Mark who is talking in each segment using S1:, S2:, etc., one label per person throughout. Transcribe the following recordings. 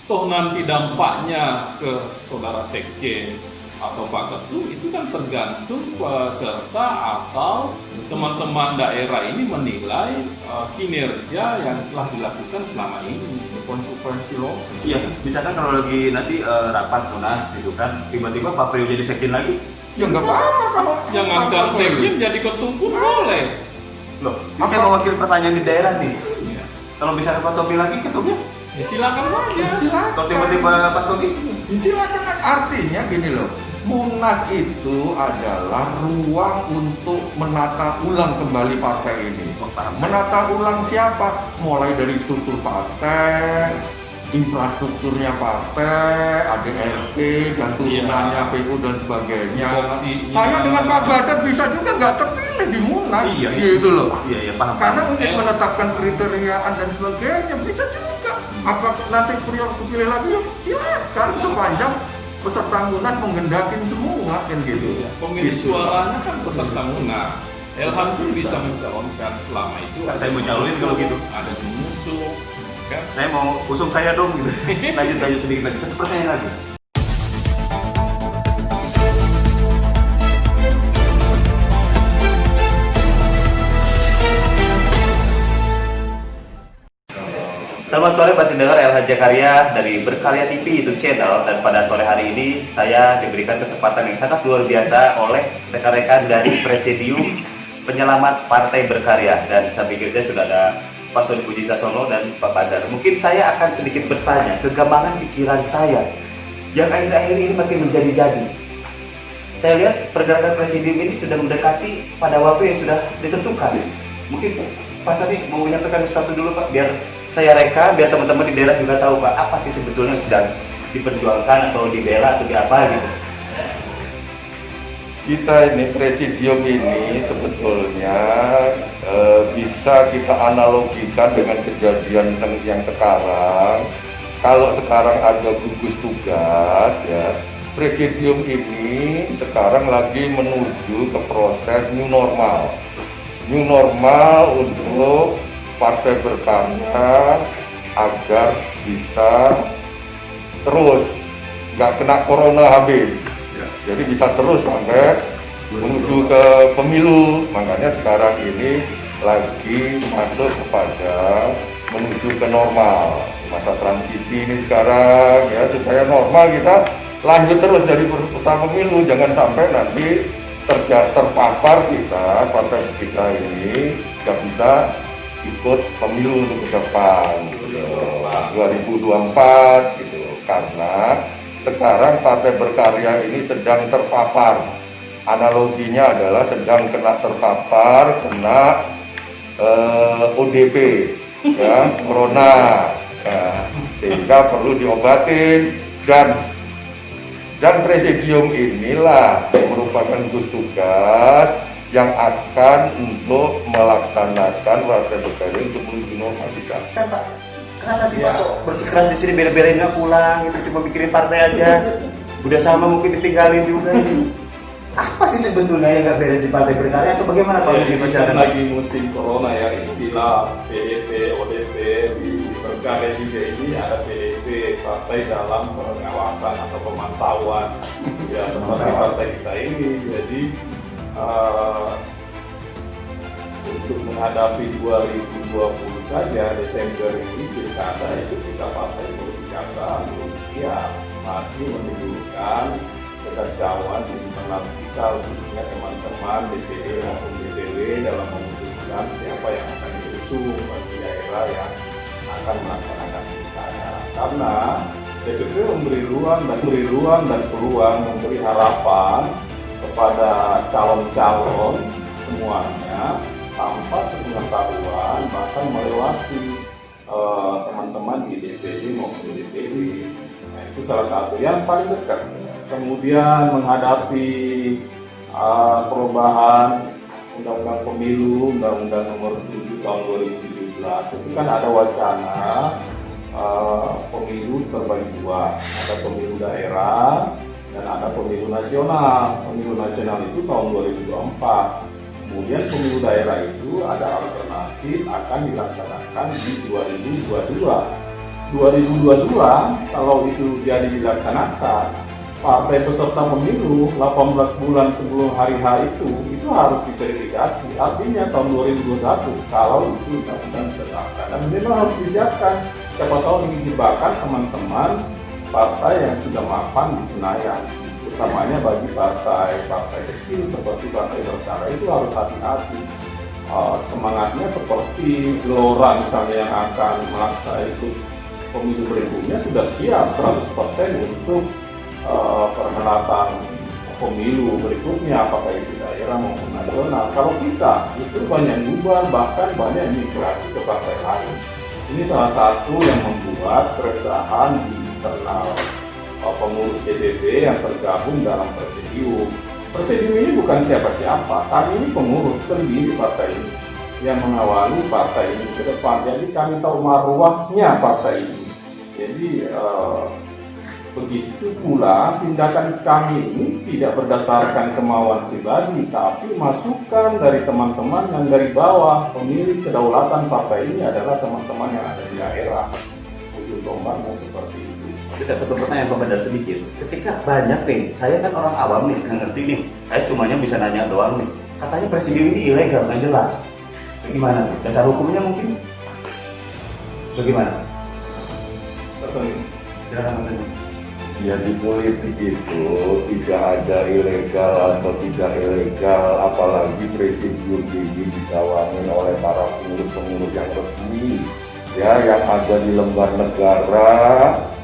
S1: Toh nanti dampaknya ke saudara sekjen atau Pak Ketum itu kan tergantung peserta atau teman-teman daerah ini menilai kinerja yang telah dilakukan selama ini.
S2: Konsekuensi lo.
S3: Iya, misalkan kalau lagi nanti rapat munas gitu kan, tiba-tiba Pak Priyo jadi sekjen lagi.
S2: Ya nggak apa-apa kalau
S1: Jangankan sekjen jadi ketum pun boleh.
S3: Loh, saya mewakili pertanyaan di daerah nih.
S1: Ya,
S3: Kalau misalnya Pak Tommy lagi ketumnya,
S1: ya silakan saja.
S2: Silakan.
S3: kalau tiba-tiba Pak Tommy,
S2: Silakan, artinya gini loh. Munas itu adalah ruang untuk menata ulang kembali partai ini.
S3: Oh, paham.
S2: Menata ulang siapa? Mulai dari struktur partai, infrastrukturnya partai, ADRT dan turunannya PU dan sebagainya.
S1: Voksinya.
S2: Saya dengan Pak Badar bisa juga nggak terpilih di Munas,
S3: Iya,
S2: gitu loh.
S3: Iya, paham.
S2: Karena untuk menetapkan kriteriaan dan sebagainya bisa juga. Apa nanti Priyo kepilih lagi? Silakan sepanjang peserta Munas menggendakin semua kan gitu.
S1: Ya, pemilih
S2: Gitu.
S1: suaranya kan peserta munas. Elham pun bisa mencalonkan selama itu.
S3: Saya mau nyalonin kalau gitu.
S1: Ada mengusung, kan?
S3: Saya mau usung saya dong gitu. Lanjut sedikit lagi. Satu pertanyaan lagi. Selamat sore Pak Sindengar, LH Jakarya dari Berkarya TV YouTube channel. Dan pada sore hari ini saya diberikan kesempatan yang sangat luar biasa oleh rekan-rekan dari Presidium Penyelamat Partai Berkarya. Dan saya pikir saya sudah ada Pak Soni Puji Sasono dan Pak Badar. Mungkin saya akan sedikit bertanya kegambangan pikiran saya yang akhir-akhir ini makin menjadi-jadi. Saya lihat pergerakan Presidium ini sudah mendekati pada waktu yang sudah ditentukan. Mungkin Pak Soni mau menyampaikan sesuatu dulu Pak, biar saya reka, biar teman-teman di daerah juga tahu Pak, apa sih sebetulnya yang sedang diperjuangkan atau dibela atau di apa gitu.
S2: Kita ini presidium ini sebetulnya bisa kita analogikan dengan kejadian yang sekarang. Kalau sekarang ada gugus tugas ya, presidium ini sekarang lagi menuju ke proses new normal. New normal untuk Partai Berkarya agar bisa terus nggak kena corona habis ya. Jadi bisa terus sampai menuju ke pemilu. Makanya sekarang ini lagi masuk kepada menuju ke normal, masa transisi ini sekarang ya, supaya normal kita lanjut terus dari peserta pemilu. Jangan sampai nanti terpapar kita, partai kita ini nggak bisa ikut pemilu untuk ke depan 2024 gitu. Karena sekarang Partai Berkarya ini sedang terpapar. Analoginya adalah sedang terpapar ODP ya, corona ya, sehingga perlu diobatin. Dan presidium inilah merupakan gugus tugas yang akan untuk melaksanakan Partai Berkarya untuk menuju normalisasi.
S3: Kenapa sih Pak kok bersikeras di sini bela-belain nggak pulang gitu, cuma mikirin partai aja. Udah sama mungkin ditinggalin juga nih. Apa sih sebetulnya yang nggak beres di Partai Berkarya atau bagaimana Pak?
S1: Ya, ini kan lagi musim corona ya, istilah PDP, ODP di Berkarya juga ini ada PDP, Partai Dalam Pengawasan atau Pemantauan ya, seperti partai kita ini. Jadi untuk menghadapi 2020 saja Desember ini pilkada itu kita partai politik akan belum siap, masih menunjukkan kekacauan di internal kita, khususnya teman-teman DPD maupun DPW dalam memutuskan siapa yang akan diusung bagi daerah yang akan melaksanakan pilkada. Karena DPP memberi ruang dan peluang, memberi harapan kepada calon-calon semuanya tanpa sepengetahuan, bahkan melewati teman-teman di DPD maupun di DPW. Nah, itu salah satu yang paling dekat. Kemudian menghadapi perubahan Undang-Undang Pemilu, Undang-Undang Nomor 7 Tahun 2017, itu kan ada wacana pemilu terbagi dua, ada pemilu daerah dan ada pemilu nasional. Pemilu nasional itu tahun 2024. Kemudian pemilu daerah itu ada alternatif akan dilaksanakan di 2022. 2022 kalau itu jadi dilaksanakan, partai peserta pemilu 18 bulan sebelum hari H itu harus diverifikasi. Artinya tahun 2021 kalau itu undang-undang ditetapkan, dan memang harus disiapkan. Siapa tahu ini jebakan teman-teman partai yang sudah mapan di Senayan, utamanya bagi partai kecil seperti Partai Berkarya itu harus hati-hati. Semangatnya seperti Gelora misalnya yang akan melaksanakan itu pemilu berikutnya sudah siap 100% untuk perhelatan pemilu berikutnya, apakah itu daerah maupun nasional. Kalau kita justru banyak bubar, bahkan banyak migrasi ke partai lain. Ini salah satu yang membuat keresahan di internal pengurus DPP yang tergabung dalam presidium. Presidium ini bukan siapa-siapa, kami ini pengurus pendiri partai ini yang mengawali partai ini ke depan. Jadi kami tahu marwahnya partai ini. Jadi begitu pula tindakan kami ini tidak berdasarkan kemauan pribadi, tapi masukan dari teman-teman yang dari bawah. Pemilik kedaulatan partai ini adalah teman-teman yang ada di daerah. Ujung tombaknya seperti itu.
S3: Kita satu pertanyaan pembedar sedikit. Ketika banyak nih, saya kan orang awam nih, nggak ngerti nih. Saya cumanya bisa nanya doang nih. Katanya presidium ini ilegal, nggak jelas. Bagaimana? Dasar hukumnya mungkin? Bagaimana? Silakan Mas.
S2: Ya, di politik itu tidak ada ilegal atau tidak ilegal, apalagi presidium ini dikawangi oleh para pengurus-pengurus yang resmi, ya, yang ada di lembar negara,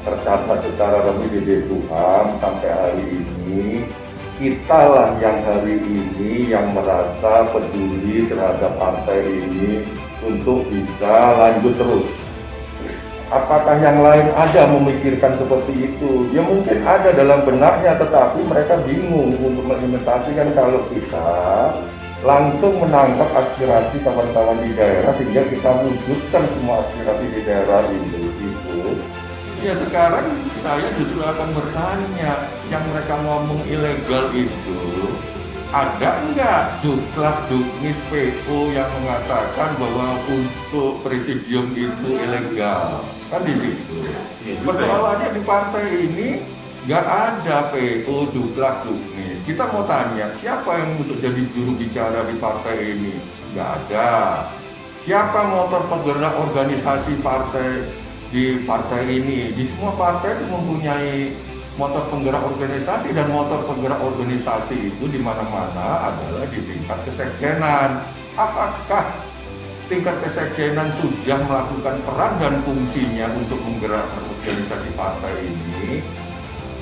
S2: tercatat secara resmi di BPUM. Sampai hari ini kitalah yang hari ini yang merasa peduli terhadap partai ini untuk bisa lanjut terus. Apakah yang lain ada memikirkan seperti itu? Ya mungkin ada dalam benaknya, tetapi mereka bingung untuk mengimplementasikan. Kalau kita langsung menangkap aspirasi kawan-kawan di daerah sehingga kita wujudkan semua aspirasi di daerah itu.
S4: Ya, sekarang saya justru akan bertanya, yang mereka ngomong ilegal itu ada enggak juklak juknis PO yang mengatakan bahwa untuk presidium itu ilegal? Kan di situ. Persoalannya di partai ini nggak ada PO juklak juknis. Kita mau tanya, siapa yang untuk jadi juru bicara di partai ini? Nggak ada. Siapa motor penggerak organisasi partai di partai ini? Di semua partai itu mempunyai motor penggerak organisasi, dan motor penggerak organisasi itu di mana-mana adalah di tingkat kesekjenan. Apakah tingkat kesekjenan sudah melakukan peran dan fungsinya untuk menggerakkan organisasi partai ini?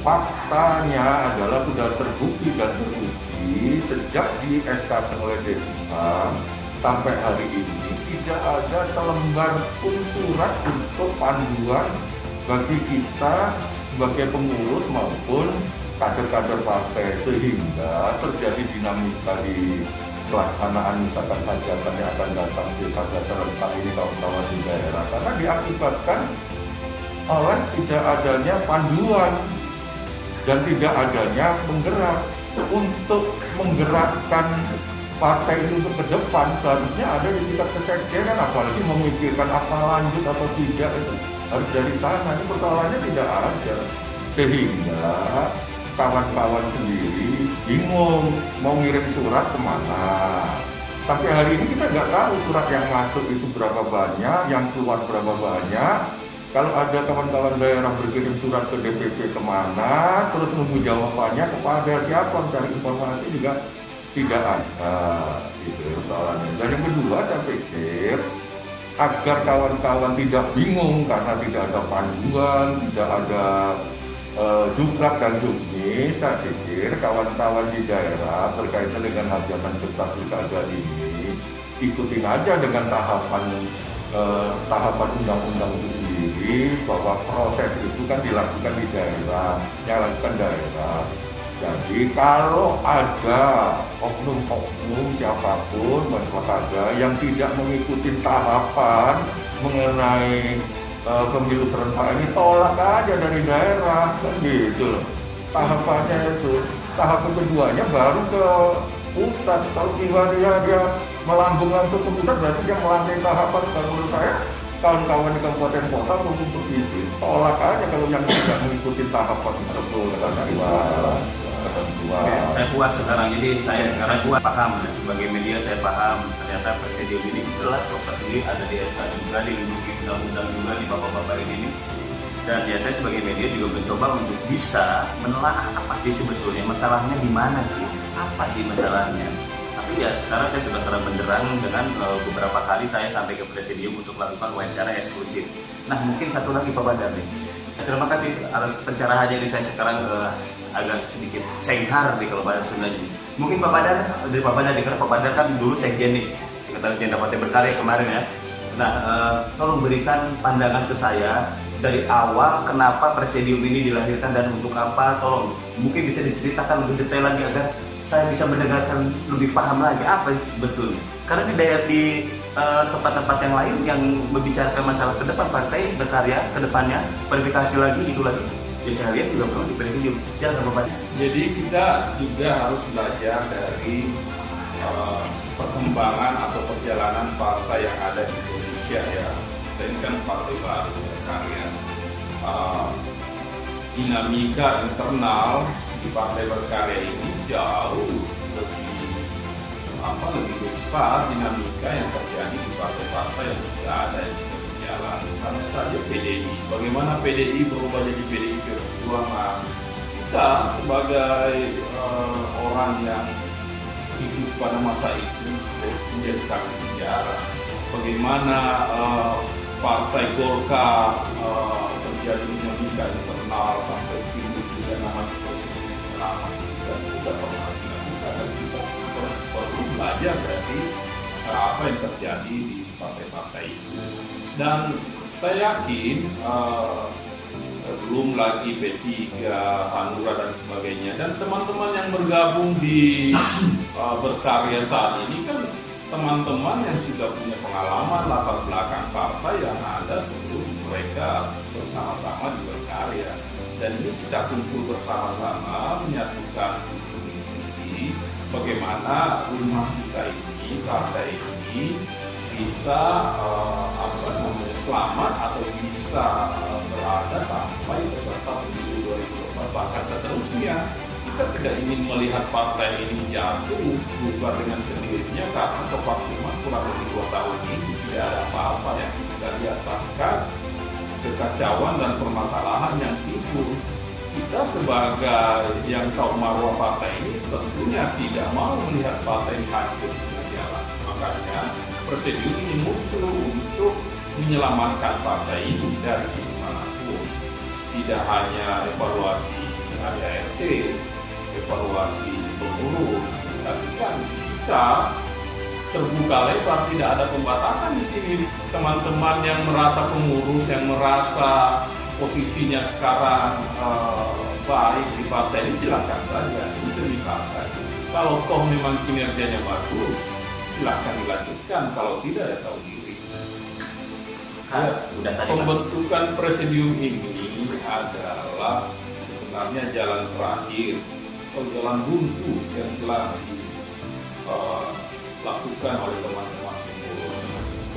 S4: Faktanya adalah sudah terbukti dan teruji sejak di SK oleh DPUM sampai hari ini tidak ada selembar pun surat untuk panduan bagi kita sebagai pengurus maupun kader-kader partai, sehingga terjadi dinamika di pelaksanaan misalkan hajatan yang akan datang di pilkada serentak ini kawan-kawan di daerah, karena diakibatkan oleh tidak adanya panduan dan tidak adanya penggerak untuk menggerakkan partai itu ke depan. Seharusnya ada di tingkat kesekjenan, apalagi memikirkan apa lanjut atau tidak, itu harus dari sana. Ini persoalannya tidak ada, sehingga kawan-kawan sendiri bingung mau ngirim surat kemana. Sampai hari ini kita nggak tahu surat yang masuk itu berapa banyak, yang keluar berapa banyak. Kalau ada kawan-kawan daerah berkirim surat ke DPP kemana, terus nunggu jawabannya kepada siapa, mencari informasi juga tidak ada. Itu persoalannya. Dan yang kedua, saya pikir agar kawan-kawan tidak bingung karena tidak ada panduan, tidak ada juklak dan juknis, saya pikir kawan-kawan di daerah berkaitan dengan hajatan besar pilkada ini ikutin aja dengan tahapan undang-undang itu sendiri, bahwa proses itu kan dilakukan di daerah, yang lakukan daerah. Jadi kalau ada oknum-oknum siapapun, masyarakat yang tidak mengikuti tahapan mengenai pemilu serentak ini, tolak aja dari daerah, kan gitu loh. Tahapannya itu, tahapan keduanya baru ke pusat. Kalau tiba dia melambung langsung ke pusat, berarti dia melangkahi tahapan. Kalau menurut saya kawan-kawan di kabupaten kota maupun provinsi tolak aja kalau yang tidak mengikuti tahapan tersebut karena itu adalah ketentuan.
S3: Oke, saya puas sekarang. Jadi saya sekarang puas paham, dan sebagai media saya paham ternyata presidium ini jelas kok terdiri, ada di SK juga, dilindungi undang-undang juga di bapak-bapak ini. Dan ya saya sebagai media juga mencoba untuk bisa menelaah apa sih sebetulnya masalahnya, di mana sih, apa sih masalahnya. Tapi ya sekarang saya sudah terang benderang dengan beberapa kali saya sampai ke presidium untuk melakukan wawancara eksklusif. Nah mungkin satu lagi Pak Badar nih. Terima kasih atas pencerahannya ini. Saya sekarang agak sedikit cenghar nih kalau bahasa Sundanya. Mungkin Pak Badar, dari Pak Badar nih, karena Pak Badar kan dulu sekjen nih, Sekretaris Jenderal Partai Berkarya kemarin ya. Nah, tolong berikan pandangan ke saya dari awal kenapa presidium ini dilahirkan dan untuk apa. Tolong mungkin bisa diceritakan lebih detail lagi agar saya bisa mendengarkan lebih paham lagi apa sih sebetulnya. Karena di daerah di tempat-tempat yang lain yang membicarakan masalah ke depan partai berkarya ke depannya, verifikasi lagi itu lagi. Ya saya lihat juga perlu di presidium. Jangan Bapak.
S1: Jadi kita juga harus belajar dari perkembangan atau perjalanan partai yang ada di Indonesia ya. Ini kan partai baru berkarya. Dinamika internal di partai berkarya ini jauh lebih besar dinamika yang terjadi di partai-partai yang sudah ada, yang sudah berjalan. Misalnya saja PDI, bagaimana PDI berubah jadi PDI Perjuangan. Kita sebagai orang yang hidup pada masa itu sudah menjadi saksi sejarah. Bagaimana partai Golkar terjadi dinamika internal sampai timbul juga namanya presiden lama, dan kita pernah dilakukan, dan kita perlu belajar dari apa yang terjadi di partai-partai itu. Dan saya yakin belum lagi P3, Hanura dan sebagainya, dan teman-teman yang bergabung di berkarya saat ini kan teman-teman yang sudah punya pengalaman latar belakang partai yang ada sebelum mereka bersama-sama di berkarya. Dan ini kita kumpul bersama-sama menyatukan visi-misi bagaimana rumah kita ini, partai ini bisa selamat atau bisa berada sampai peserta pemilu 2024 bahkan seterusnya. Kita tidak ingin melihat partai ini jatuh bubar dengan sendirinya, karena kepatuhan kurang lebih 2 tahun ini tidak ada apa-apa yang kita lihat, bahkan kekacauan dan permasalahan yang timbul. Kita sebagai yang tahu marwah partai ini tentunya tidak mau melihat partai ini hancur dengan jalan. Makanya presidium ini muncul untuk menyelamatkan partai ini dari sisi manapun. Tidak hanya evaluasi ADART, evaluasi pengurus, tapi kan kita terbuka lebar, tidak ada pembatasan di sini. Teman-teman yang merasa pengurus, yang merasa posisinya sekarang baik di partai ini, silakan saja, ini demi partai. Kalau toh memang kinerjanya bagus, silakan dilanjutkan. Kalau tidak, ya tahu diri. Pembentukan presidium ini adalah sebenarnya jalan terakhir atau jalan buntu yang telah dilakukan oleh teman-teman pengurus.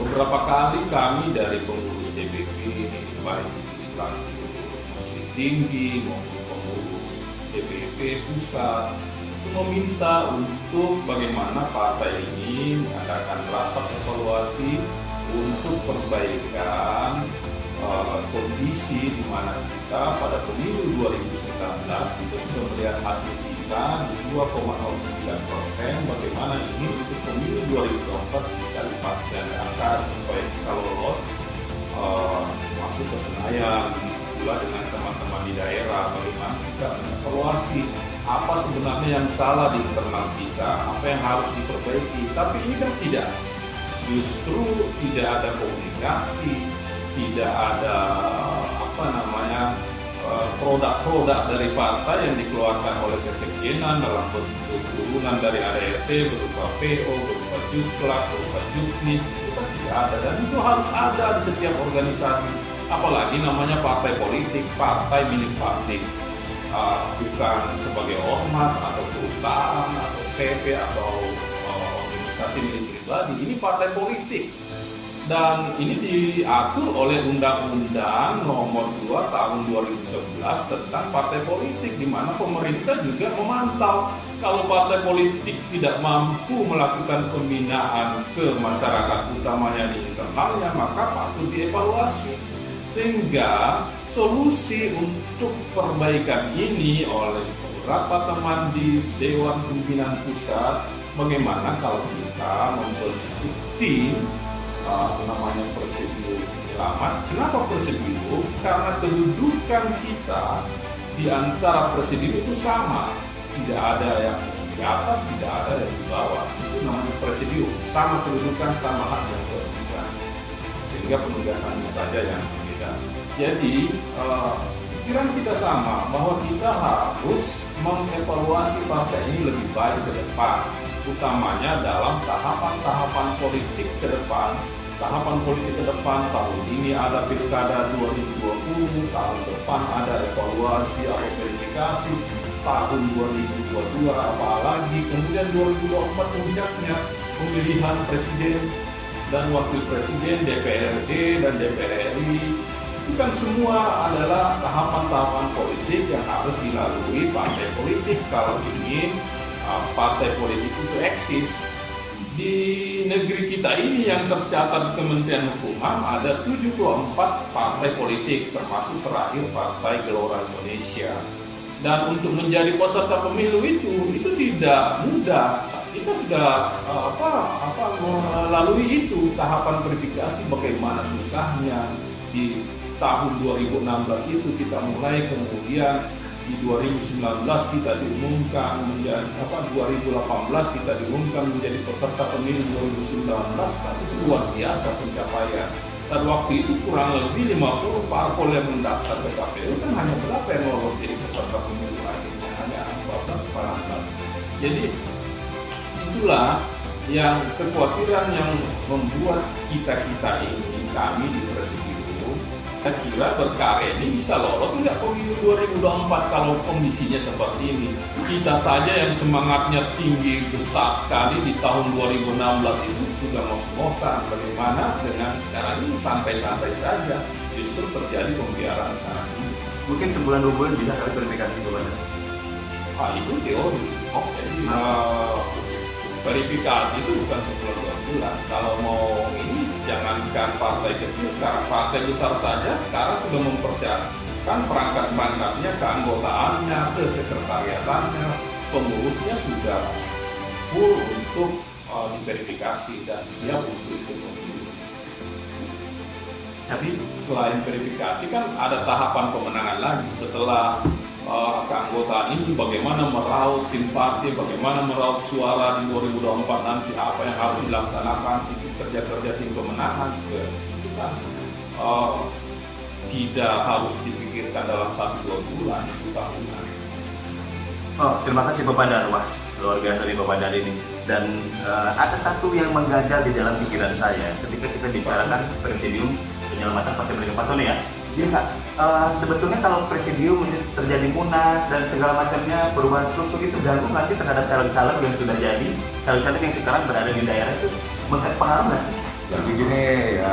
S1: Beberapa kali kami dari pengurus DPP, baik itu selaku majelis tinggi maupun pengurus DPP pusat, itu meminta untuk bagaimana partai ini mengadakan rapat evaluasi untuk perbaikan kondisi di mana kita pada pemilu 2019 kita sudah melihat hasil kita di 2,09%. Bagaimana ini untuk pemilu 2024 kita lipat gandakan supaya bisa lolos masuk ke Senayan pula dengan teman-teman di daerah. Bagaimana kita mengevaluasi apa sebenarnya yang salah di internal kita, apa yang harus diperbaiki. Tapi ini kan tidak, justru tidak ada komunikasi, tidak ada produk-produk dari partai yang dikeluarkan oleh kesekjenan dalam bentuk turunan dari ADRT berupa PO, berupa Juklak, berupa Juknis. Itu kan tidak ada, dan itu harus ada di setiap organisasi, apalagi namanya partai politik, partai milik publik, bukan sebagai ormas atau perusahaan atau CV atau organisasi milik pribadi. Ini partai politik. dan ini diatur oleh Undang-Undang Nomor 2 Tahun 2011 tentang partai politik, di mana pemerintah juga memantau kalau partai politik tidak mampu melakukan pembinaan ke masyarakat, utamanya di internalnya, maka patut dievaluasi. Sehingga solusi untuk perbaikan ini oleh beberapa teman di Dewan Pimpinan Pusat, bagaimana kalau kita membentuk tim namanya Presidium Penyelamat. Kenapa Presidium? Karena kedudukan kita di antara Presidium itu sama. Tidak ada yang di atas, tidak ada yang di bawah. Itu namanya Presidium. Sama kedudukan, sama hak dan kewajiban. Sehingga penugasannya saja yang berbeda. Jadi, pikiran kita sama bahwa kita harus mengevaluasi partai ini lebih baik ke depan, utamanya dalam tahapan-tahapan politik ke depan. Tahapan politik ke depan, tahun ini ada Pilkada 2020, tahun depan ada evaluasi atau verifikasi, tahun 2022 apalagi, kemudian 2024 puncaknya pemilihan presiden dan wakil presiden, DPRD dan DPR RI. Itu kan semua adalah tahapan-tahapan politik yang harus dilalui partai politik kalau ingin partai politik itu eksis. Di negeri kita ini yang tercatat Kementerian Hukum HAM ada 74 partai politik, termasuk terakhir Partai Gelora Indonesia. Dan untuk menjadi peserta pemilu itu tidak mudah. Kita sudah melalui itu tahapan verifikasi, bagaimana susahnya. Di tahun 2016 itu kita mulai, kemudian di 2019 kita diumumkan menjadi 2018 kita diumumkan menjadi peserta pemilu 2019, kan itu luar biasa pencapaian. Dan waktu itu kurang lebih 50 parpol yang mendaftar ke KPU, kan hanya berapa yang lolos jadi peserta pemilu akhirnya, hanya 14-14. Jadi itulah yang kekhawatiran yang membuat kita ini, kami di Presidium, saya kira berkarya ini bisa lolos nggak pemilu 2024 kalau kondisinya seperti ini. Kita saja yang semangatnya tinggi besar sekali di tahun 2016 itu sudah ngos-ngosan. Bagaimana dengan sekarang ini santai-santai saja, justru terjadi pembiaran sana sini.
S3: Mungkin sebulan 2 bulan bisa kali verifikasi kepada.
S1: Itu teori. Jadi verifikasi itu bukan sebulan 2 bulan. Kalau mau ini, jangankan partai kecil, sekarang partai besar saja sekarang sudah mempersiapkan perangkat-perangkatnya, keanggotaannya, kesekretariatannya, pengurusnya sudah full untuk diverifikasi dan siap untuk ikut pemilu. Tapi selain verifikasi kan ada tahapan pemenangan lagi setelah keanggotaan ini, bagaimana meraup simpati, bagaimana meraup suara di 2024 nanti, apa yang harus dilaksanakan, itu kerja-kerja tim pemenangan juga. Itu kan tidak harus dipikirkan dalam 1-2 bulan, itu tahunan.
S3: Terima kasih Bapak Darwas, luar biasa nih Bapak Dar ini. Dan ada satu yang mengganjal di dalam pikiran saya ketika kita bicarakan Presidium Penyelamatan Partai Politik Pak Sony ya. Iya Kak, sebetulnya kalau Presidium terjadi munas dan segala macamnya, perubahan struktur itu ganggu nggak sih terhadap caleg-caleg yang sudah jadi, caleg-caleg yang sekarang berada di daerah itu pengaruh nggak sih?
S4: Jadi gini ya,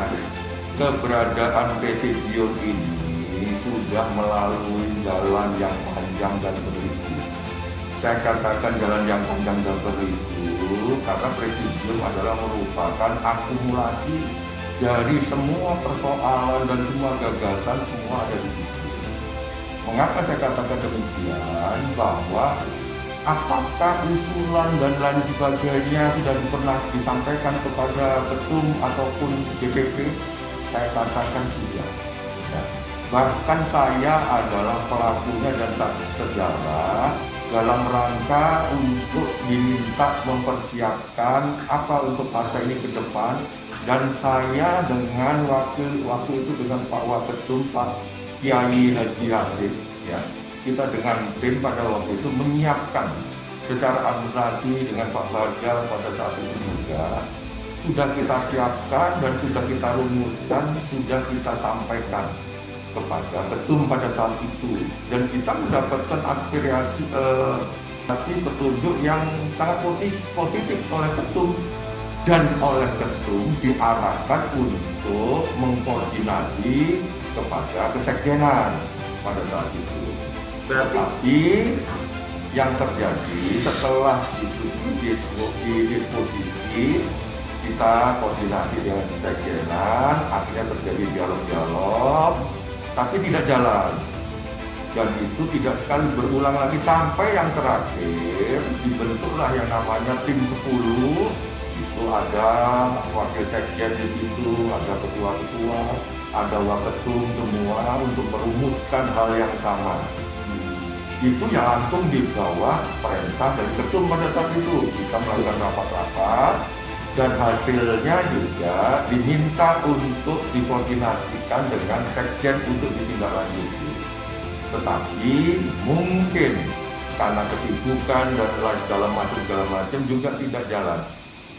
S4: keberadaan Presidium ini sudah melalui jalan yang panjang dan berliku. Saya katakan jalan yang panjang dan berliku karena Presidium adalah merupakan akumulasi dari semua persoalan dan semua gagasan, semua ada di situ. Mengapa saya katakan demikian? Bahwa apakah usulan dan lain sebagainya sudah pernah disampaikan kepada ketum ataupun DPP? Saya katakan sudah. Ya. Bahkan saya adalah pelakunya dan saksi sejarah dalam rangka untuk diminta mempersiapkan apa untuk partai ini ke depan. Dan saya dengan waktu itu dengan Pak Waketum, Pak Kiai Haji Hasim, ya, kita dengan tim pada waktu itu menyiapkan secara administrasi dengan Pak Badal pada saat itu juga sudah kita siapkan dan sudah kita rumuskan, sudah kita sampaikan kepada ketum pada saat itu, dan kita mendapatkan aspirasi petunjuk yang sangat positif oleh ketum dan oleh ketum diarahkan untuk mengkoordinasi kepada kesekjenan pada saat itu. Tapi yang terjadi setelah disposisi kita koordinasi dengan kesekjenan, akhirnya terjadi dialog-dialog, tapi tidak jalan. Dan itu tidak sekali berulang lagi sampai yang terakhir dibentuklah yang namanya tim 10. Itu ada wakil sekjen di situ, ada ketua-ketua, ada waketum semua untuk merumuskan hal yang sama. Itu yang langsung di bawah perintah dari ketum pada saat itu. Kita melakukan rapat-rapat dan hasilnya juga diminta untuk dikoordinasikan dengan sekjen untuk ditindaklanjuti. Tetapi mungkin karena kesibukan dan lain segala macam juga tidak jalan.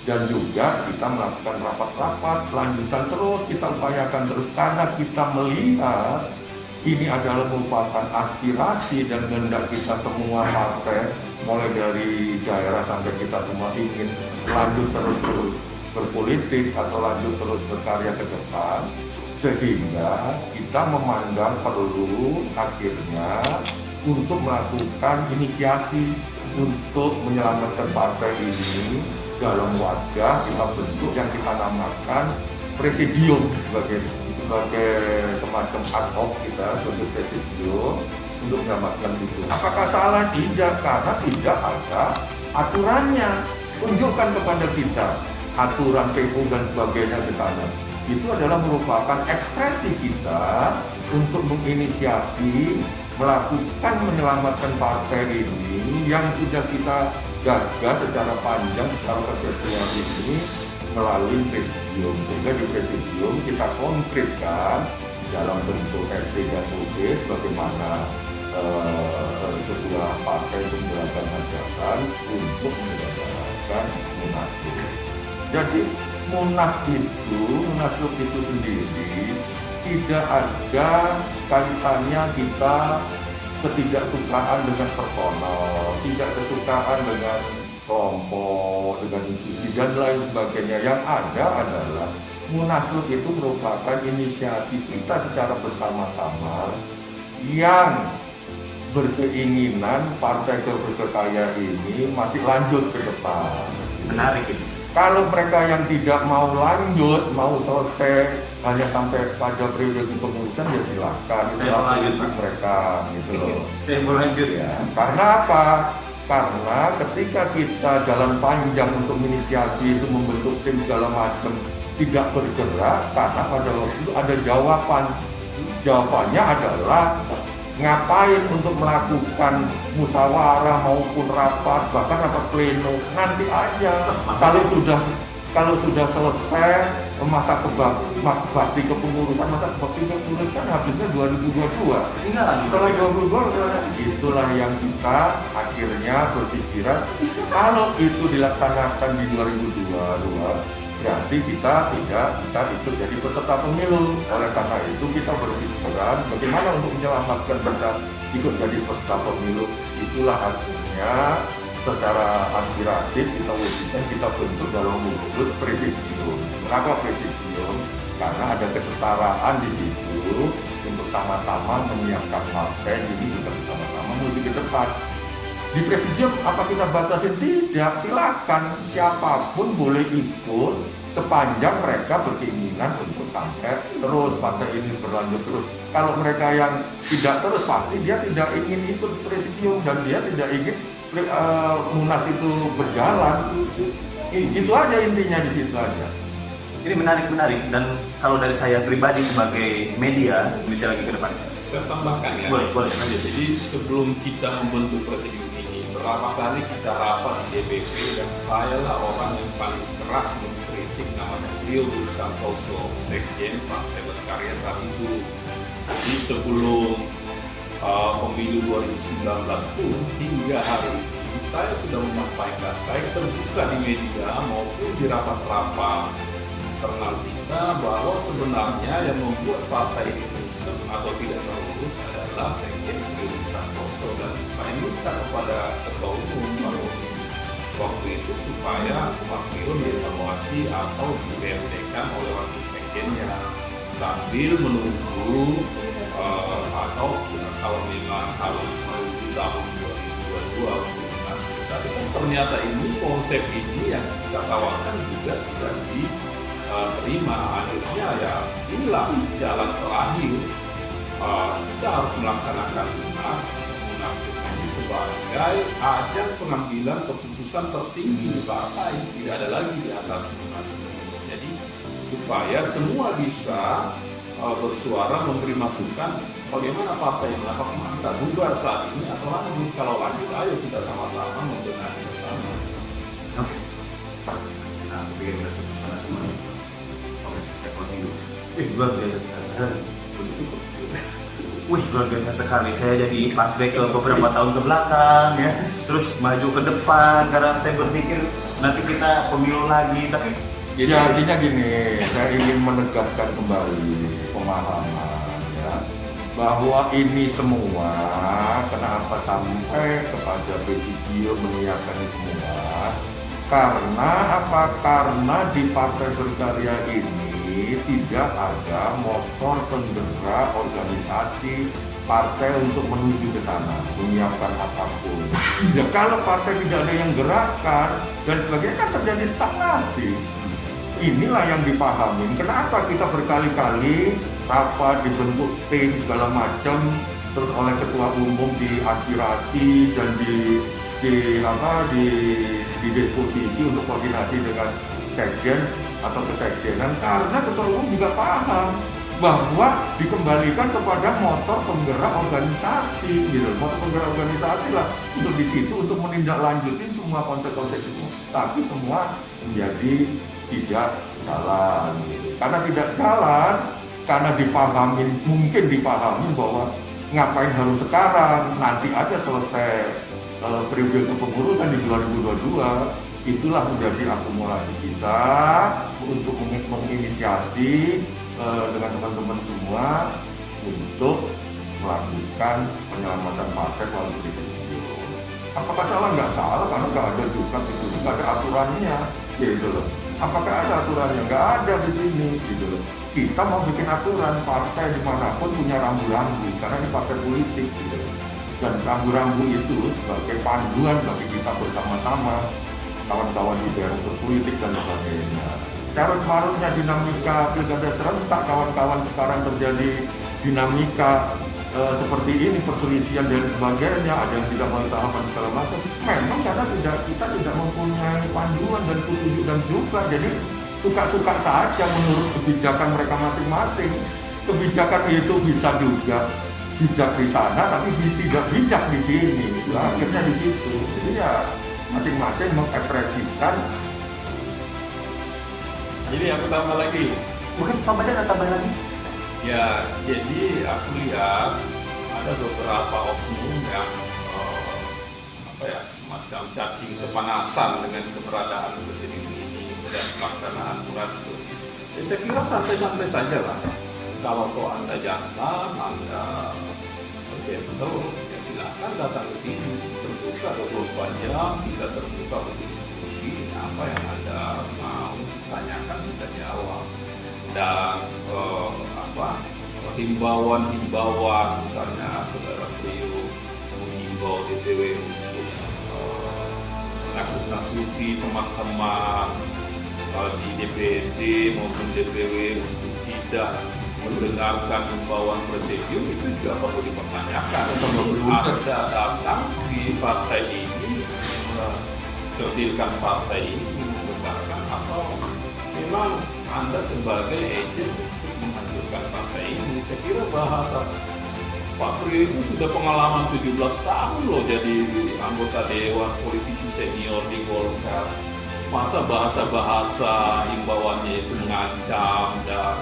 S4: Dan juga kita melakukan rapat-rapat lanjutan terus, kita upayakan terus karena kita melihat ini adalah merupakan aspirasi dan kehendak kita semua partai, mulai dari daerah sampai kita semua ingin lanjut terus berpolitik atau lanjut terus berkarya ke depan, sehingga kita memandang perlu akhirnya untuk melakukan inisiasi untuk menyelamatkan partai ini dalam wadah kita bentuk yang kita namakan presidium sebagai semacam ad hoc kita sebagai presidium untuk menyelamatkan itu. Apakah salah? Tidak, karena tidak ada aturannya. Tunjukkan kepada kita aturan PU dan sebagainya ke sana. Itu adalah merupakan ekspresi kita untuk menginisiasi melakukan menyelamatkan partai ini yang sudah kita gagas secara panjang secara konseptual ini melalui presidium, sehingga di presidium kita konkretkan dalam bentuk SC dan OC bagaimana sebuah partai itu melakukan hajatan untuk menyelenggarakan munaslup. Jadi munaslup itu sendiri tidak ada kaitannya kita ketidaksukaan dengan personal, tidak kesukaan dengan kelompok, dengan institusi dan lain sebagainya. Yang ada adalah munaslup itu merupakan inisiasi kita secara bersama-sama yang berkeinginan partai berkarya ini masih lanjut ke depan.
S3: Menarik ini.
S4: Kalau mereka yang tidak mau lanjut, mau selesai hanya sampai pada periode kepengurusan, ya silakan, itulah politik mereka, gitu loh.
S3: Saya mau lanjut ya.
S4: Karena apa? Karena ketika kita jalan panjang untuk menginisiasi itu membentuk tim segala macam tidak bergerak, karena pada waktu itu ada jawaban. Jawabannya adalah ngapain untuk melakukan musyawarah maupun rapat, bahkan rapat pleno nanti aja. Kalau sudah selesai masa bakti kepengurusan, kan habisnya 2022. Setelah 2022 itulah yang kita akhirnya berpikiran kalau itu dilaksanakan di 2022 berarti kita tidak bisa ikut jadi peserta pemilu. Oleh karena itu kita berpikiran bagaimana untuk menyelamatkan bisa ikut jadi peserta pemilu. Itulah akhirnya secara aspiratif kita wujudkan, kita bentuk dalam wujud presidium. Kenapa presidium? Karena ada kesetaraan di situ untuk sama-sama menyiapkan partai, jadi kita bersama-sama menuju ke depan. Di presidium apa kita batasin? Tidak, silakan siapapun boleh ikut sepanjang mereka berkeinginan untuk sampai terus partai ini berlanjut terus. Kalau mereka yang tidak terus, pasti dia tidak ingin ikut presidium dan dia tidak ingin munas itu berjalan. Itu aja intinya, di situ aja.
S3: Ini menarik dan kalau dari saya pribadi sebagai media bisa lagi ke depan.
S1: Saya tambahkan ya.
S3: Boleh lanjut.
S1: Jadi sebelum kita membentuk presidium ini, berapa kali kita rapat di DPP dan saya lah orang yang paling keras mengkritik namanya Rio Santoso, Sekjen Partai Berkarya saat itu. Jadi sebelum pemilu 2019 pun hingga hari ini saya sudah menyampaikan baik terbuka di media maupun di rapat-rapat internal kita bahwa sebenarnya yang membuat partai ini rusak atau tidak terurus adalah Sekjen Rio Santoso, dan saya minta kepada Ketua Umum Pak Romi waktu itu supaya Pak Prio dievaluasi atau di-BMT-kan oleh wakil sekjennya sambil menunggu atau kalau memang harus menunggu tahun 2022 untuk munaslup. Tapi kan ternyata ini konsep ini yang kita tawarkan juga tidak diterima. Akhirnya ya inilah jalan terakhir. Kita harus melaksanakan munaslup ini sebagai ajang pengambilan keputusan tertinggi di partai, tidak ada lagi di atas munaslup ini. Jadi supaya semua bisa bersuara, memberi masukan bagaimana partai ini, apakah kita bubar saat ini atau lanjut. Kalau lanjut, ayo kita sama-sama membenahi bersama.
S3: Oke. Nah, aku pikir udah cukup panas semua. Oke, saya closing dulu. Luar biasa sekali. Begitu kok. Luar biasa sekali. Saya jadi flashback ke beberapa tahun ke belakang ya. Terus maju ke depan karena saya berpikir nanti kita pemilu lagi. Tapi
S4: Jadi artinya gini, saya ingin menegaskan kembali pemahaman ya, bahwa ini semua kenapa sampai kepada Presidio menyiapkan ini semua, karena apa? Karena di Partai Berkarya ini tidak ada motor penggerak organisasi partai untuk menuju ke sana, menyiapkan apapun. Ya kalau partai tidak ada yang gerakkan dan sebagainya kan terjadi stagnasi. Inilah yang dipahamin. Kenapa kita berkali-kali rapat, dibentuk tim segala macam, terus oleh ketua umum diaspirasi dan didisposisi untuk koordinasi dengan sekjen atau kesekjenan, karena ketua umum juga paham bahwa dikembalikan kepada motor penggerak organisasi, gitu. Motor penggerak organisasi lah untuk di situ untuk menindaklanjutin semua konsep-konsep itu. Tapi semua menjadi tidak jalan, karena tidak jalan, karena mungkin dipahamin bahwa ngapain harus sekarang, nanti aja selesai periode kepengurusan di 2022. Itulah menjadi akumulasi kita untuk menginisiasi dengan teman-teman semua untuk melakukan penyelamatan partai melalui Presidio. Apakah salah? Nggak salah, karena nggak ada juga itu, nggak ada aturannya, gitu loh. Apakah ada aturannya? Nggak ada di sini, gitu loh. Kita mau bikin aturan, partai dimanapun punya rambu-rambu, karena ini partai politik, gitu loh. Dan rambu-rambu itu sebagai panduan bagi kita bersama-sama, kawan-kawan di daerah berpolitik dan sebagainya. Carut-marutnya dinamika pilkada serentak, kawan-kawan sekarang terjadi dinamika seperti ini, perselisihan dan sebagainya, ada yang tidak melalui tahapan segala macam. Memang karena kita tidak mempunyai panduan dan petunjuk dan juga, jadi suka-suka saja menurut kebijakan mereka masing-masing. Kebijakan itu bisa juga bijak di sana, tapi tidak bijak di sini. Akhirnya di situ. Jadi ya masing-masing mengekspresikan.
S1: Jadi aku tambah lagi.
S3: mungkin Pak Bajar ada tambahan lagi?
S1: Ya, jadi aku lihat ada beberapa oknum yang semacam cacing kepanasan dengan keberadaan Presidium ini dan pelaksanaan munaslup. Ya, saya kira santai-santai saja lah. Kalau Anda jantan, Anda gentle, ya silahkan datang ke sini. Terbuka 24 jam, kita terbuka untuk diskusi. Apa yang Anda mau tanyakan kita jawab. Dan himbauan misalnya Saudara Prio menghimbau DPW untuk menakut-nakuti teman-teman di DPD maupun DPW untuk tidak mendengarkan himbauan Presidium, itu juga perlu dipertanyakan. Anda datang di partai ini, mengkerdilkan partai ini, membesarkan, atau memang Anda sebagai agent untuk menghancurkan partai ini? Saya kira bahasa Pak Prio itu sudah pengalaman 17 tahun loh jadi anggota dewan, politisi senior di Golkar. Masa bahasa-bahasa himbauannya itu mengancam dan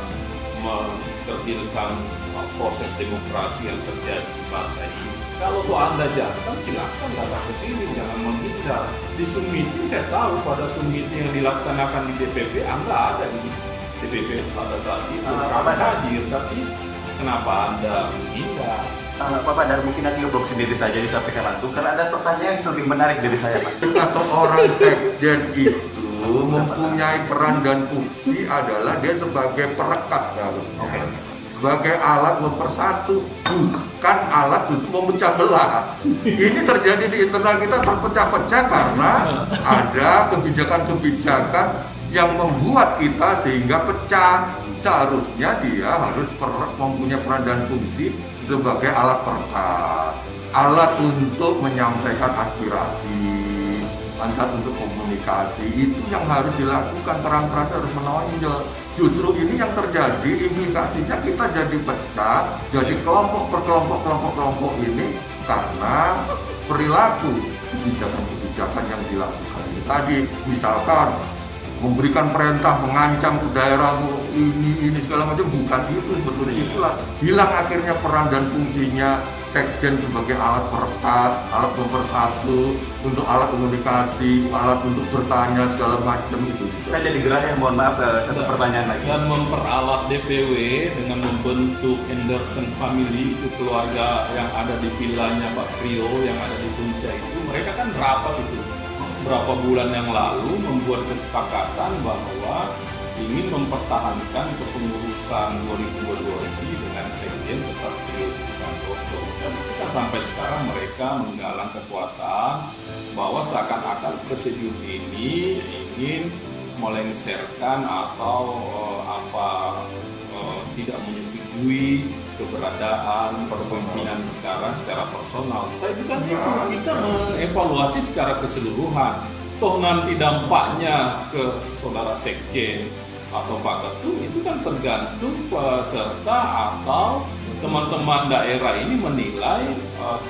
S1: mengkerdilkan proses demokrasi yang terjadi di partai ini. Kalau Anda jangan, silakan datang ke sini, jangan menghindar. Di Zoom meeting saya tahu pada Zoom meeting yang dilaksanakan di DPP, Anda ada di DPP pada saat itu, Anda hadir, tapi kenapa Anda menghindar?
S3: Pak Badar mungkin nanti ngeblok sendiri saja disampaikan langsung karena ada pertanyaan yang lebih menarik dari saya, Pak.
S4: Seorang sekjen itu mempunyai peran dan fungsi adalah dia sebagai perekat seharusnya.
S3: Oke.
S4: Sebagai alat mempersatu, bukan alat untuk memecah belah. Ini terjadi di internal kita terpecah-pecah karena ada kebijakan-kebijakan yang membuat kita sehingga pecah. Seharusnya dia harus mempunyai peran dan fungsi sebagai alat perekat, alat untuk menyampaikan aspirasi, alat untuk komunikasi. Itu yang harus dilakukan, terang-terang harus menonjol. Justru ini yang terjadi, implikasinya kita jadi pecah, jadi kelompok per kelompok ini karena perilaku kebijakan-kebijakan yang dilakukan. Tadi misalkan memberikan perintah, mengancam ke daerah ini segala macam, bukan itu sebetulnya. Itulah hilang akhirnya peran dan fungsinya sekjen sebagai alat perekat, alat mempersatu, untuk alat komunikasi, alat untuk bertanya segala macam itu.
S3: Saya jadi gerah ya, mohon maaf, satu pertanyaan lagi.
S1: Dan memperalat DPW dengan membentuk Anderson Family, itu keluarga yang ada di villanya Pak Prio yang ada di Puncak itu, mereka kan rapat itu berapa bulan yang lalu membuat kesepakatan bahwa ingin mempertahankan kepengurusan 2022 ini dengan sekjen tetap Prio Santoso. Dan kita sampai sekarang mereka menggalang kekuatan bahwa seakan-akan presidium ini ingin melengsarkan atau tidak menyetujui keberadaan kepemimpinan sekarang secara personal. Tapi kan itu kita mengevaluasi secara keseluruhan. Toh nanti dampaknya ke saudara sekjen atau Pak Ketum itu kan tergantung peserta atau teman-teman daerah ini menilai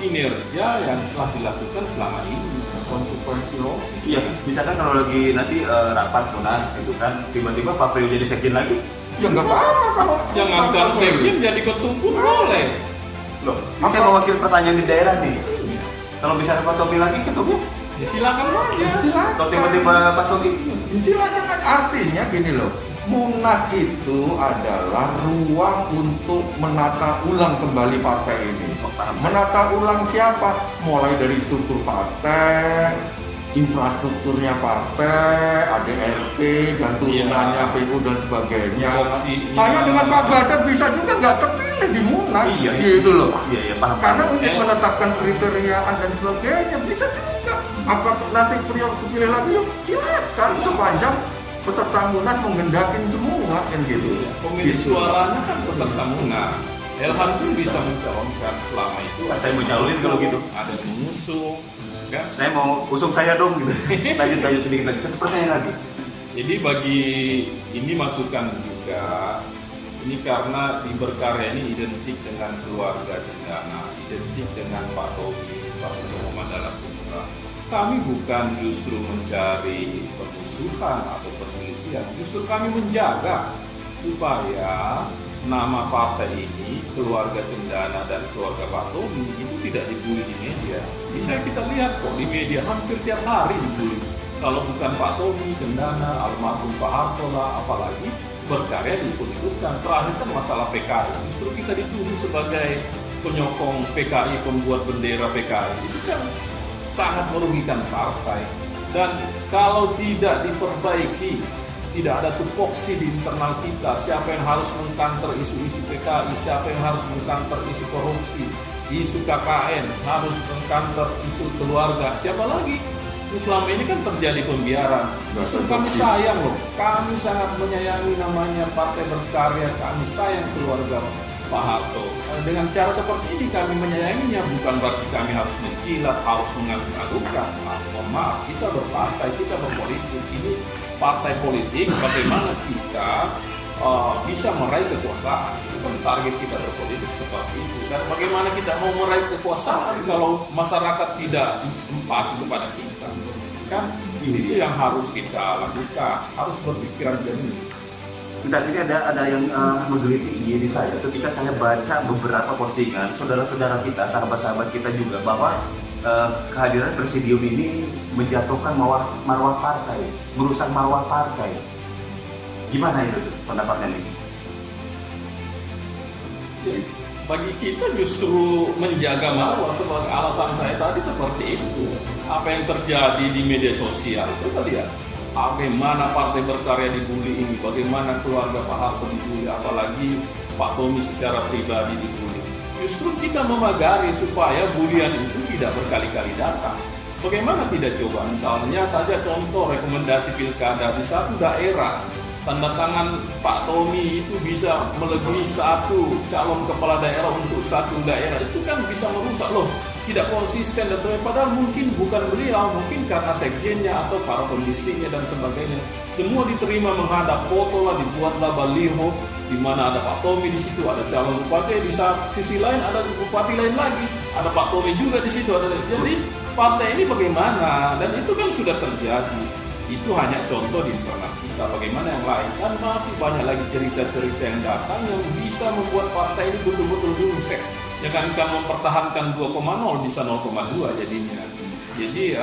S1: kinerja yang telah dilakukan selama ini.
S4: Konsekuensi logis.
S3: Iya, misalkan kalau lagi nanti rapat tunas gitu kan, tiba-tiba Pak Prio jadi sekjen lagi.
S4: Ya nggak apa-apa kalau
S1: Jangankan sekjen jadi ketum pun boleh.
S3: Loh, saya mewakili pertanyaan di daerah nih. Kalau misalnya Pak Tobi lagi ketumnya,
S1: Ya silakan aja.
S4: silakan.
S3: atau tiba-tiba Pak Sogi.
S4: Silakan, artinya gini loh. Munas itu adalah ruang untuk menata ulang kembali partai ini. Menata ulang siapa? Mulai dari struktur partai, infrastrukturnya partai, ADRT dan turunannya PU dan sebagainya. Saya dengan Pak Badar bisa juga nggak terpilih di Munas,
S3: Iya,
S4: gitu loh.
S3: Iya, paham.
S4: Karena untuk menetapkan kriteriaan dan sebagainya bisa juga. Apa nanti Prio kepilih lagi? Yuk silakan sepanjang peserta Munas menggendakin semua kan gitu.
S1: Pemilik
S4: Gitu.
S1: suaranya kan peserta Munas. Elhan pun bisa mencalonkan selama itu.
S3: Saya mau nyalonin kalau gitu.
S1: Ada yang mengusung, kan?
S3: Saya mau usung saya dong gitu. Lanjut sedikit lagi. Satu pertanyaan lagi.
S1: Jadi bagi ini masukan juga. Ini karena di Berkarya ini identik dengan keluarga Cendana, identik dengan Pak Tobi, Pak Muhammad Dahlan Putra. Kami bukan justru mencari permusuhan atau perselisihan, justru kami menjaga supaya nama partai ini, keluarga Cendana dan keluarga Pak Tobi itu tidak dibully di media. Bisa kita lihat kok di media hampir tiap hari dibully. Kalau bukan Pak Tobi, Cendana, almarhum Pak Harto lah, apalagi Berkarya diikut-ikutkan. Terakhir kan masalah PKI, justru kita dituduh sebagai penyokong PKI, pembuat bendera PKI. Itu kan sangat merugikan partai. Dan kalau tidak diperbaiki, tidak ada tupoksi di internal kita, siapa yang harus mengkanter isu-isu PKI, siapa yang harus mengkanter isu korupsi, isu KKN, harus mengkanter isu keluarga, siapa lagi? Selama ini kan terjadi pembiaran. Justru kami sayang loh, kami sangat menyayangi namanya Partai Berkarya, kami sayang keluarga Pak Harto. Dengan cara seperti ini kami menyayanginya, bukan berarti kami harus mencilat, harus mengagung-agungkan. Maaf, kita berpartai, kita berpolitik. Ini partai politik, bagaimana kita bisa meraih kekuasaan. Itu kan target kita berpolitik seperti itu. Dan bagaimana kita mau meraih kekuasaan kalau masyarakat tidak empati kepada kita. Kan ini yang harus kita lakukan, harus berpikiran jernih.
S3: Bentar, ini ada yang menggelitik di saya ketika saya baca beberapa postingan saudara-saudara kita, sahabat-sahabat kita juga, bahwa kehadiran presidium ini menjatuhkan marwah partai, merusak marwah partai. Gimana itu pendapatnya ini?
S1: bagi kita justru menjaga marwah. Sebagai alasan saya tadi seperti itu. Apa yang terjadi di media sosial, coba lihat bagaimana Partai Berkarya dibully ini, bagaimana keluarga Pak Harto dibully, apalagi Pak Tommy secara pribadi dibully. Justru kita memagari supaya bulian itu tidak berkali-kali datang. Bagaimana tidak coba? Misalnya saja contoh rekomendasi pilkada di satu daerah, tanda tangan Pak Tommy itu bisa melebihi satu calon kepala daerah untuk satu daerah. Itu kan bisa merusak loh, tidak konsisten dan sebagainya. Padahal mungkin bukan beliau, mungkin karena sekjennya atau para pembisingnya dan sebagainya. Semua diterima menghadap, foto lah, dibuatlah baliho di mana ada Pak Tommy di situ, ada calon bupati, di sisi lain ada bupati lain lagi, ada Pak Tommy juga di situ, ada. Jadi partai ini bagaimana? Dan itu kan sudah terjadi. Itu hanya contoh di internal kita. Bagaimana yang lain? Dan masih banyak lagi cerita-cerita yang datang yang bisa membuat partai ini betul-betul ringsek. Jangankan mempertahankan 2,0 bisa 0,2 jadinya. Jadi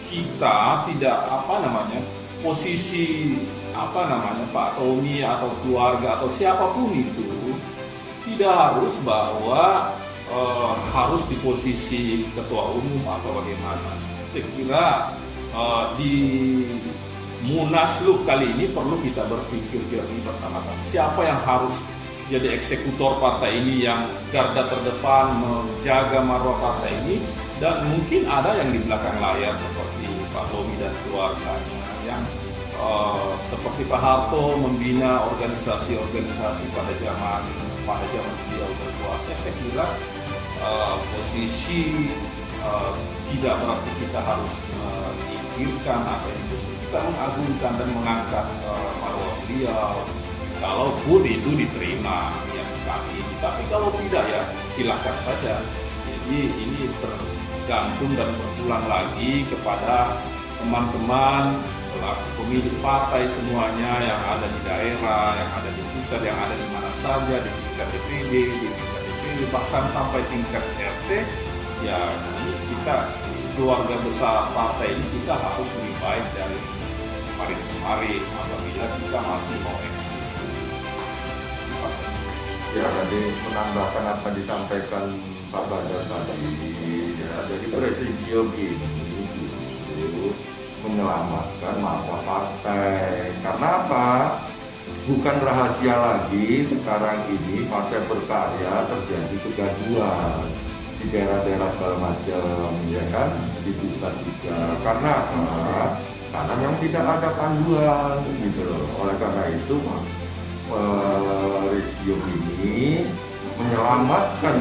S1: kita tidak posisi Pak Tommy atau keluarga atau siapapun itu tidak harus bahwa harus di posisi ketua umum atau bagaimana. Saya kira di Munaslup kali ini perlu kita berpikir jernih bersama-sama. Siapa yang harus jadi eksekutor partai ini, yang garda terdepan menjaga marwah partai ini, dan mungkin ada yang di belakang layar seperti Pak Tommy dan keluarganya yang seperti Pak Harto membina organisasi-organisasi pada zaman beliau berkuasa. Saya kira posisi tidak berarti kita harus menyingkirkan apa yang justru kita mengagungkan dan mengangkat marwah beliau. Kalaupun itu diterima yang kami, tapi kalau tidak ya silakan saja. Jadi ini tergantung dan berulang lagi kepada teman-teman selaku pemilik partai semuanya yang ada di daerah, yang ada di pusat, yang ada di mana saja, di tingkat DPD, di tingkat DPD, bahkan sampai tingkat RT. Ya ini kita keluarga besar partai ini kita harus lebih baik dari kemarin apabila kita masih mau eksis.
S4: Ya, tadi menambahkan apa disampaikan Pak Badar tadi, ya, jadi presidium ini justru menyelamatkan marwah partai. Karena apa? Bukan rahasia lagi sekarang ini Partai Berkarya terjadi kegaduhan di daerah-daerah segala macam, ya kan, di pusat juga. Karena apa? Karena yang tidak ada panduan gitu loh. Oleh karena itu Presidium ini menyelamatkan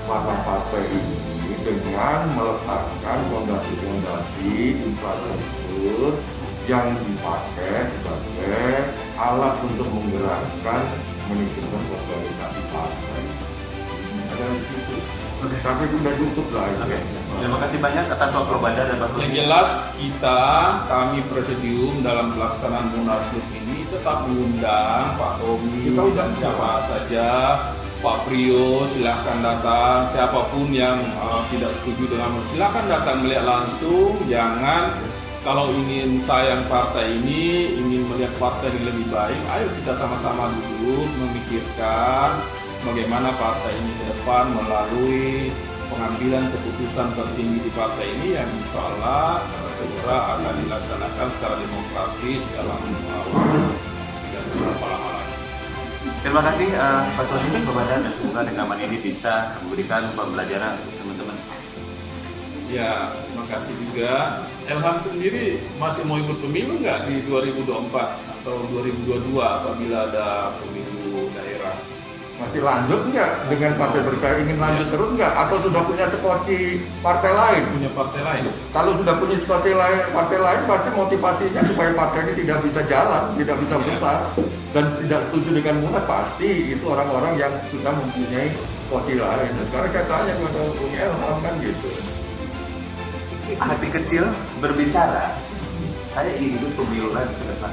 S4: marwah partai ini dengan meletakkan fondasi-fondasi infrastruktur yang dipakai sebagai alat untuk menggerakkan manajemen organisasi partai. Ada di situ. Tapi sudah cukup lah itu.
S3: Terima kasih banyak atas waktu Badar dan Pak.
S1: Yang jelas kami Presidium dalam pelaksanaan Munaslup ini tetap mengundang Pak Tommy dan siapa saja, Pak Priyo silahkan datang, siapapun yang tidak setuju dengan silahkan datang melihat langsung. Jangan kalau ingin sayang partai ini, ingin melihat partai ini lebih baik, ayo kita sama-sama duduk memikirkan bagaimana partai ini ke depan melalui pengambilan keputusan tertinggi di partai ini yang insya Allah segera akan dilaksanakan secara demokratis dalam waktu tidak berapa lama lagi.
S3: Terima kasih Pak Sony Pak Badar, dan semoga rekaman ini bisa memberikan pembelajaran untuk teman-teman.
S1: Ya, terima kasih juga. Elham sendiri masih mau ikut pemilu nggak di 2024 atau 2022 apabila ada pemilu daerah?
S4: Masih lanjut nggak dengan Partai Berkarya, ingin lanjut terus nggak? Atau sudah punya sekoci partai lain?
S1: Punya partai lain?
S4: Kalau sudah punya sekoci partai lain, pasti motivasinya supaya partai ini tidak bisa jalan, tidak bisa besar, dan tidak setuju dengan Munas, pasti itu orang-orang yang sudah mempunyai sekoci lain. Nah, sekarang saya tanya kepada Bung Elham kan gitu.
S3: Hati kecil berbicara, saya ingin pemilu lagi ke depan.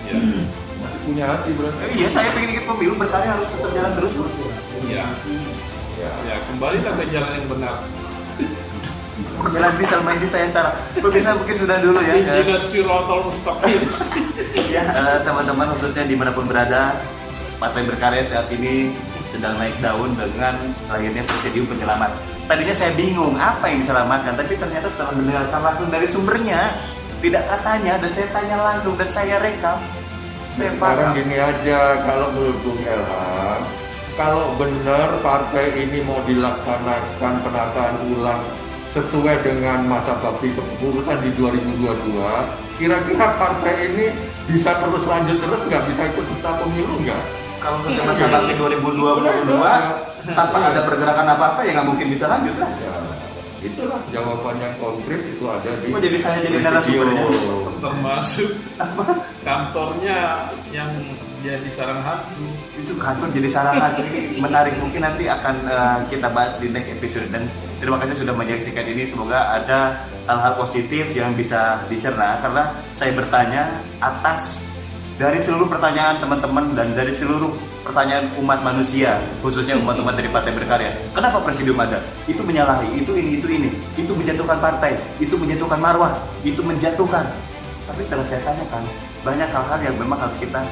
S1: Ya.
S4: Masih punya hati berarti.
S3: Iya, saya pengen ikut pemilu, berkarya harus tetap jalan terus.
S1: Ya. Ya, kembalilah ke jalan yang benar.
S3: Jalan ini selama ini saya salah. Pemirsa mungkin sudah dulu ya.
S1: Ihdinas siratal mustaqim.
S3: Ya, teman-teman khususnya dimanapun berada, Partai Berkarya saat ini sedang naik daun dengan lahirnya Presidium Penyelamat. Tadinya saya bingung apa yang diselamatkan, tapi ternyata setelah mendengarkan langsung dari sumbernya, tidak katanya, dan saya tanya langsung, dan saya rekam. Saya
S4: Sekarang
S3: paham.
S4: gini aja, kalau menurut Bung Elham, kalau benar partai ini mau dilaksanakan penataan ulang sesuai dengan masa bakti kepengurusan di 2022, kira-kira partai ini bisa terus lanjut terus nggak, bisa ikut peserta pemilu nggak?
S3: Kalau sudah masa bakti 2022 tanpa ada pergerakan apa-apa ya nggak mungkin bisa lanjut lah.
S4: Ya, itulah jawabannya konkret itu ada di.
S3: Kok jadi saya jadi
S4: Presidio.
S3: narasumbernya?
S5: Termasuk kantornya yang jadi sarang hantu.
S3: Itu kantor jadi sarangan. Ini menarik, mungkin nanti akan kita bahas di next episode. Dan terima kasih sudah menyaksikan ini, semoga ada hal-hal positif yang bisa dicerna, karena saya bertanya atas dari seluruh pertanyaan teman-teman dan dari seluruh pertanyaan umat manusia, khususnya umat-umat dari Partai Berkarya. Kenapa Presidium ada? Itu menyalahi, itu ini, itu menjatuhkan partai, itu menjatuhkan marwah, itu menjatuhkan. Tapi setelah saya tanyakan, banyak hal-hal yang memang harus kita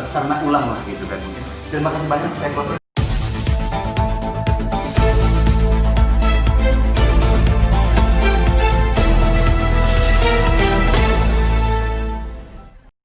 S3: cerna ulang lah gitu kan. Terima kasih banyak, saya close.